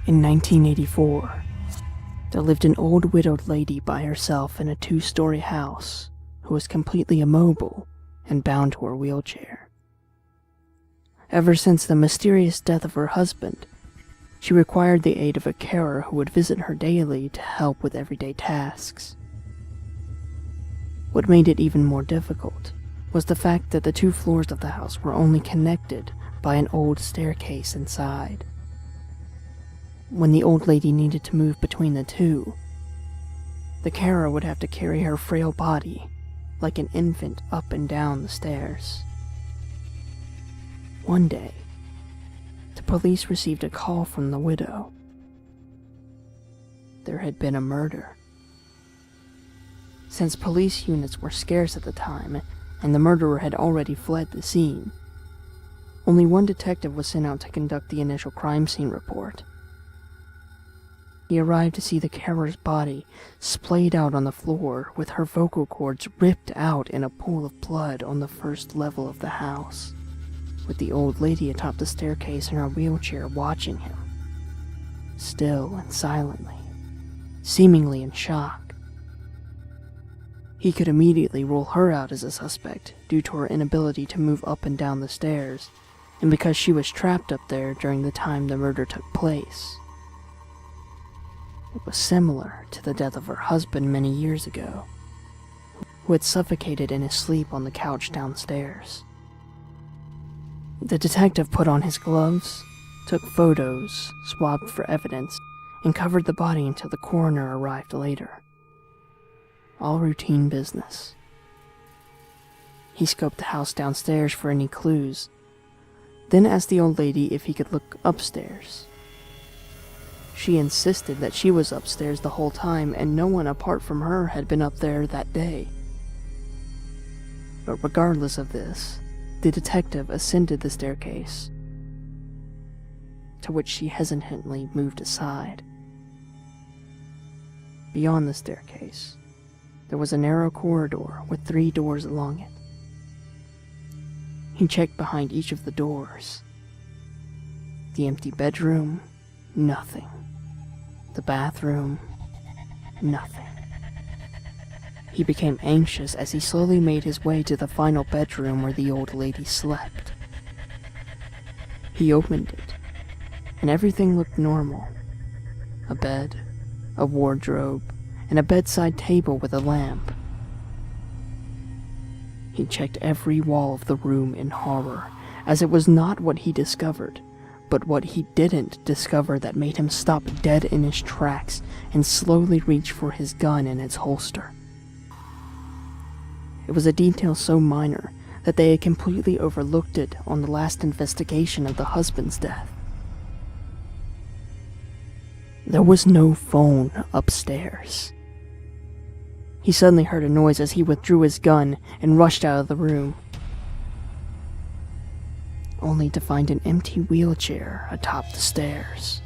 In 1984, there lived an old widowed lady by herself in a 2-story house who was completely immobile and bound to her wheelchair. Ever since the mysterious death of her husband, she required the aid of a carer who would visit her daily to help with everyday tasks. What made it even more difficult was the fact that the 2 floors of the house were only connected by an old staircase inside. When the old lady needed to move between the 2, the carer would have to carry her frail body like an infant up and down the stairs. One day, the police received a call from the widow. There had been a murder. Since police units were scarce at the time, and the murderer had already fled the scene, only one detective was sent out to conduct the initial crime scene report. He arrived to see the carer's body splayed out on the floor with her vocal cords ripped out in a pool of blood on the first level of the house, with the old lady atop the staircase in her wheelchair watching him, still and silently, seemingly in shock. He could immediately rule her out as a suspect due to her inability to move up and down the stairs, and because she was trapped up there during the time the murder took place. It was similar to the death of her husband many years ago, who had suffocated in his sleep on the couch downstairs. The detective put on his gloves, took photos, swabbed for evidence, and covered the body until the coroner arrived later. All routine business. He scoped the house downstairs for any clues, then asked the old lady if he could look upstairs. She insisted that she was upstairs the whole time and no one apart from her had been up there that day. But regardless of this, the detective ascended the staircase, to which she hesitantly moved aside. Beyond the staircase, there was a narrow corridor with 3 doors along it. He checked behind each of the doors. The empty bedroom, nothing. The bathroom, nothing. He became anxious as he slowly made his way to the final bedroom where the old lady slept. He opened it, and everything looked normal. A bed, a wardrobe, and a bedside table with a lamp. He checked every wall of the room in horror, as it was not what he discovered, but what he didn't discover that made him stop dead in his tracks and slowly reach for his gun in its holster. It was a detail so minor that they had completely overlooked it on the last investigation of the husband's death. There was no phone upstairs. He suddenly heard a noise as he withdrew his gun and rushed out of the room, only to find an empty wheelchair atop the stairs.